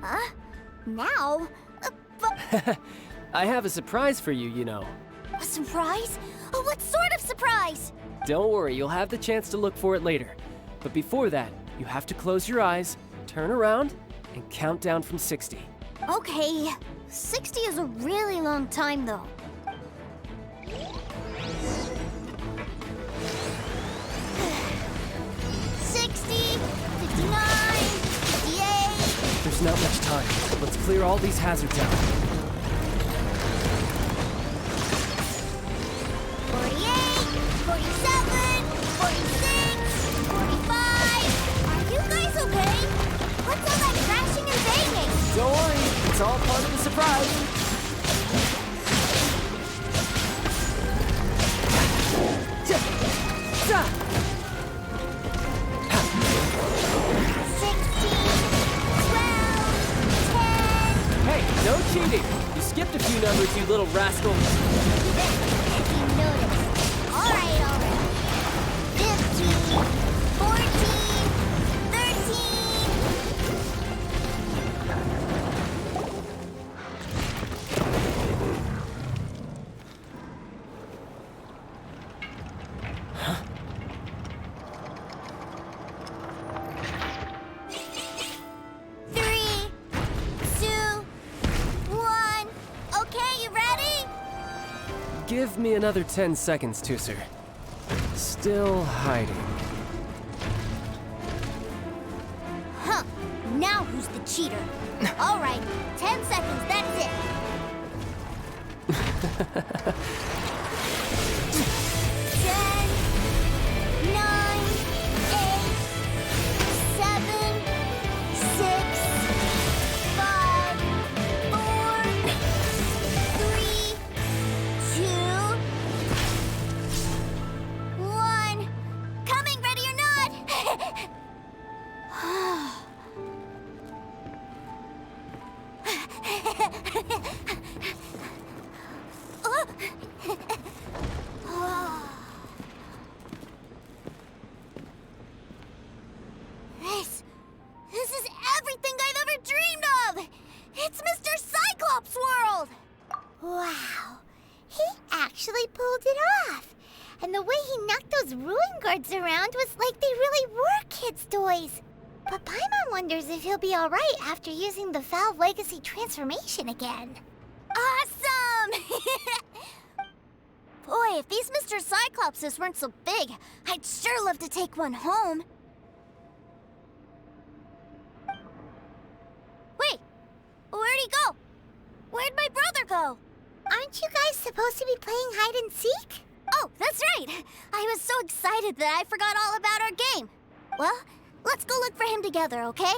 Huh? Now? I have a surprise for you, you know. A surprise? Oh, what sort of surprise? Don't worry, you'll have the chance to look for it later. But before that, you have to close your eyes, turn around, and count down from 60. Okay, 60 is a really long time, though. 60, 59, 58. There's not much time. Let's clear all these hazards out. 48, 47, 46, 45. Are you guys okay? What's all that crashing and banging? Don't worry, it's all part of the surprise. 12, 10. Hey, no cheating. You skipped a few numbers, you little rascal. If you notice. All right. 15, 14, 13. 3, 2, 1. Okay, you ready? Give me another 10 seconds, Tooser. Still hiding. Huh. Now who's the cheater? All right, 10 seconds, that's it. 10, 9, 8, 7, 6, and the way he knocked those ruin guards around was like they really were kids' toys. But Paimon wonders if he'll be alright after using the Valve Legacy transformation again. Awesome! Boy, if these Mr. Cyclopses weren't so big, I'd sure love to take one home. Wait, where'd he go? Where'd my brother go? Aren't you guys supposed to be playing hide and seek? Oh, that's right! I was so excited that I forgot all about our game. Well, let's go look for him together, okay?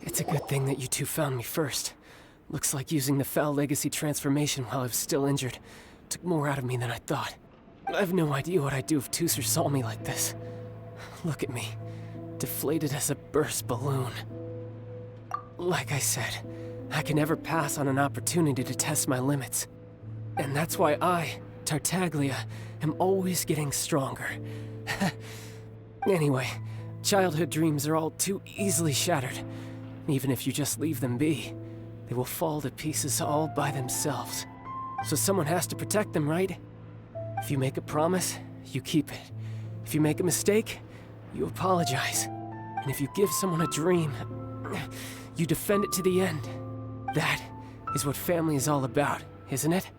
It's a good thing that you two found me first. Looks like using the Foul Legacy transformation while I was still injured took more out of me than I thought. I have no idea what I'd do if Tooser saw me like this. Look at me, deflated as a burst balloon. Like I said, I can never pass on an opportunity to test my limits. And that's why I, Tartaglia, am always getting stronger. Anyway, childhood dreams are all too easily shattered. Even if you just leave them be, they will fall to pieces all by themselves. So someone has to protect them, right? If you make a promise, you keep it. If you make a mistake, you apologize. And if you give someone a dream, you defend it to the end. That is what family is all about, isn't it?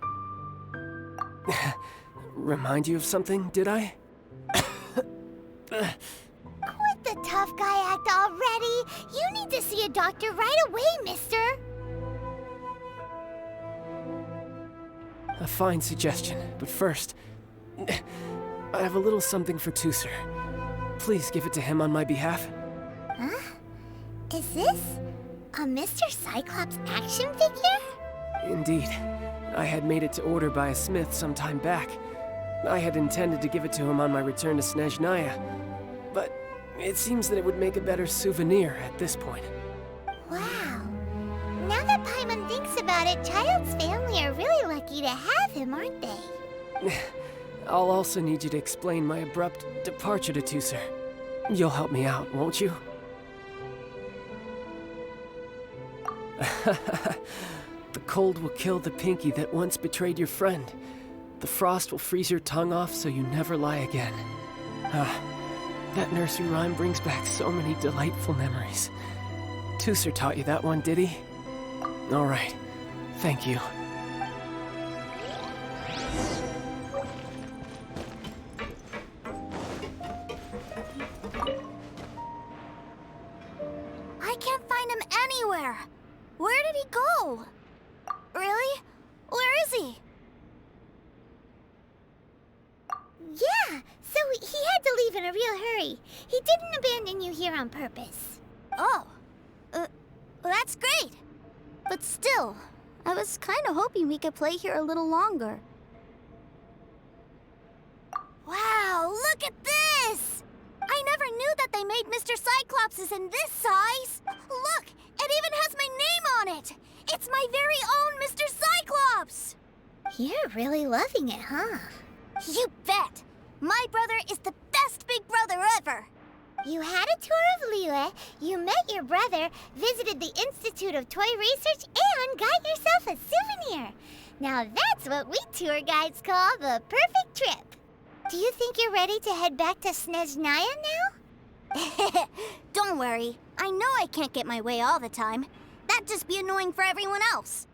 Remind you of something, did I? Quit the tough guy act already! You need to see a doctor right away, mister! A fine suggestion, but first, I have a little something for Tooser. Please give it to him on my behalf. Huh? Is this a Mr. Cyclops action figure? Indeed. I had made it to order by a smith some time back. I had intended to give it to him on my return to Snezhnaya, but it seems that it would make a better souvenir at this point. Wow. Now that Paimon thinks about it, Childe's family are really lucky to have him, aren't they? I'll also need you to explain my abrupt departure to Tooser. You'll help me out, won't you? The cold will kill the pinky that once betrayed your friend. The frost will freeze your tongue off so you never lie again. That nursery rhyme brings back so many delightful memories. Tooser taught you that one, did he? All right. Thank you. I can't find him anywhere. Where did he go? Really? Where is he? Yeah, so he had to leave in a real hurry. He didn't abandon you here on purpose. Oh. That's great. But still, I was kind of hoping we could play here a little longer. Wow, look at this! I never knew that they made Mr. Cyclopses in this size. Look, it even has my name on it. It's my very own Mr. Cyclops! You're really loving it, huh? You bet! My brother is the best big brother ever! You had a tour of Liyue, you met your brother, visited the Institute of Toy Research, and got yourself a souvenir. Now that's what we tour guides call the perfect trip. Do you think you're ready to head back to Snezhnaya now? Don't worry. I know I can't get my way all the time. That'd just be annoying for everyone else.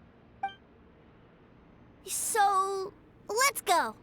So, let's go.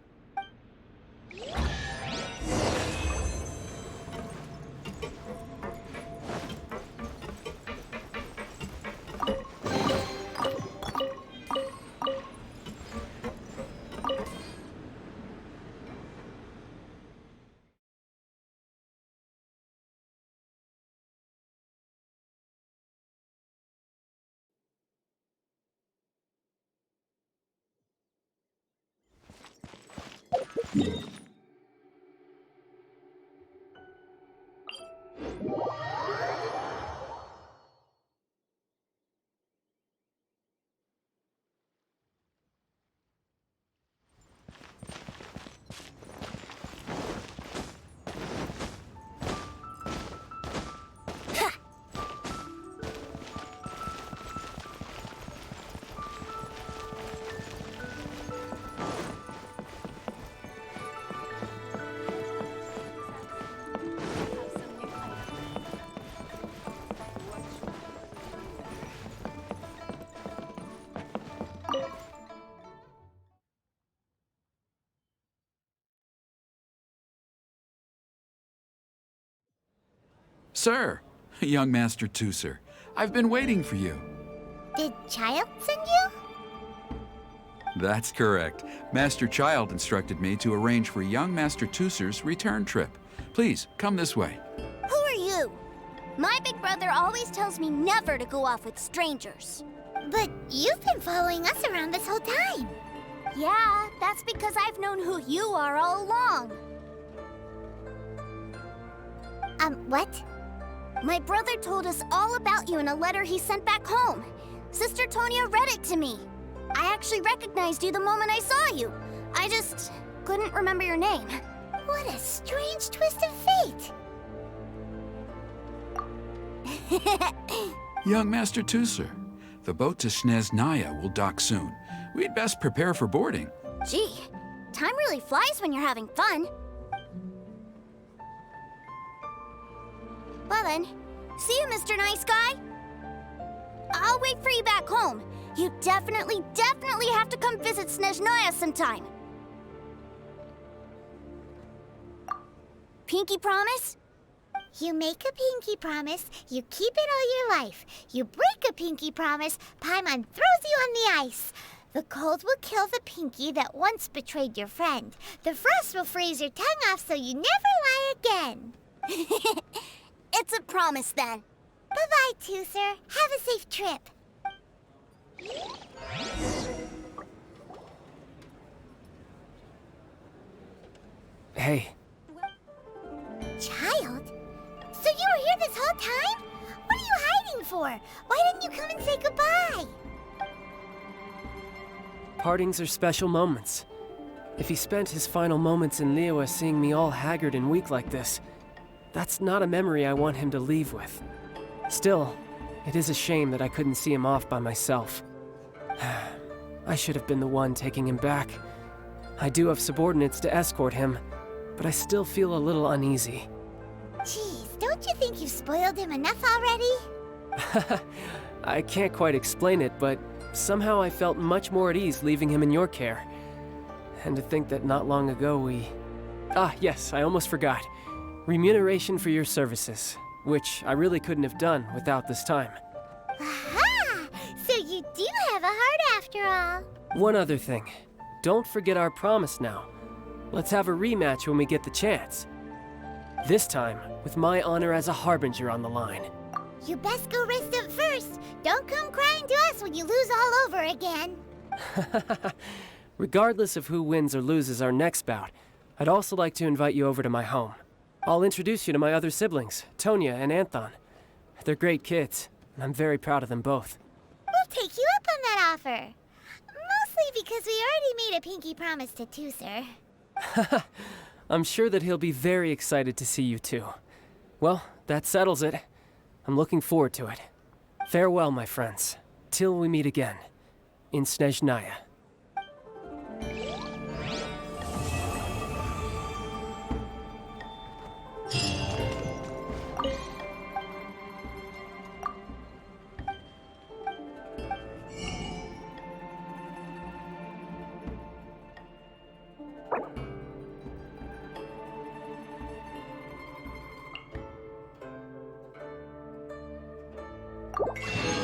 Sir, young Master Tooser, I've been waiting for you. Did Childe send you? That's correct. Master Childe instructed me to arrange for young Master Tooser's return trip. Please, come this way. Who are you? My big brother always tells me never to go off with strangers. But you've been following us around this whole time. Yeah, that's because I've known who you are all along. What? My brother told us all about you in a letter he sent back home. Sister Tonia read it to me. I actually recognized you the moment I saw you. I just couldn't remember your name. What a strange twist of fate. Young Master Tooser, the boat to Snezhnaya will dock soon. We'd best prepare for boarding. Gee, time really flies when you're having fun. Well then, see you, Mr. Nice Guy. I'll wait for you back home. You definitely have to come visit Snezhnaya sometime. Pinky promise? You make a pinky promise, you keep it all your life. You break a pinky promise, Paimon throws you on the ice. The cold will kill the pinky that once betrayed your friend. The frost will freeze your tongue off so you never lie again. It's a promise, then. Bye-bye, Tooser. Have a safe trip. Hey. Childe? So you were here this whole time? What are you hiding for? Why didn't you come and say goodbye? Partings are special moments. If he spent his final moments in Liyue seeing me all haggard and weak like this, that's not a memory I want him to leave with. Still, it is a shame that I couldn't see him off by myself. I should have been the one taking him back. I do have subordinates to escort him, but I still feel a little uneasy. Geez, don't you think you've spoiled him enough already? I can't quite explain it, but somehow I felt much more at ease leaving him in your care. And to think that not long ago we... Ah, yes, I almost forgot. Remuneration for your services, which I really couldn't have done without this time. Aha! So you do have a heart after all. One other thing. Don't forget our promise now. Let's have a rematch when we get the chance. This time, with my honor as a harbinger on the line. You best go rest up first. Don't come crying to us when you lose all over again. Regardless of who wins or loses our next bout, I'd also like to invite you over to my home. I'll introduce you to my other siblings, Tonia and Anthon. They're great kids, and I'm very proud of them both. We'll take you up on that offer. Mostly because we already made a pinky promise to Tooser. I'm sure that he'll be very excited to see you too. Well, that settles it. I'm looking forward to it. Farewell, my friends. Till we meet again. In Snezhnaya. You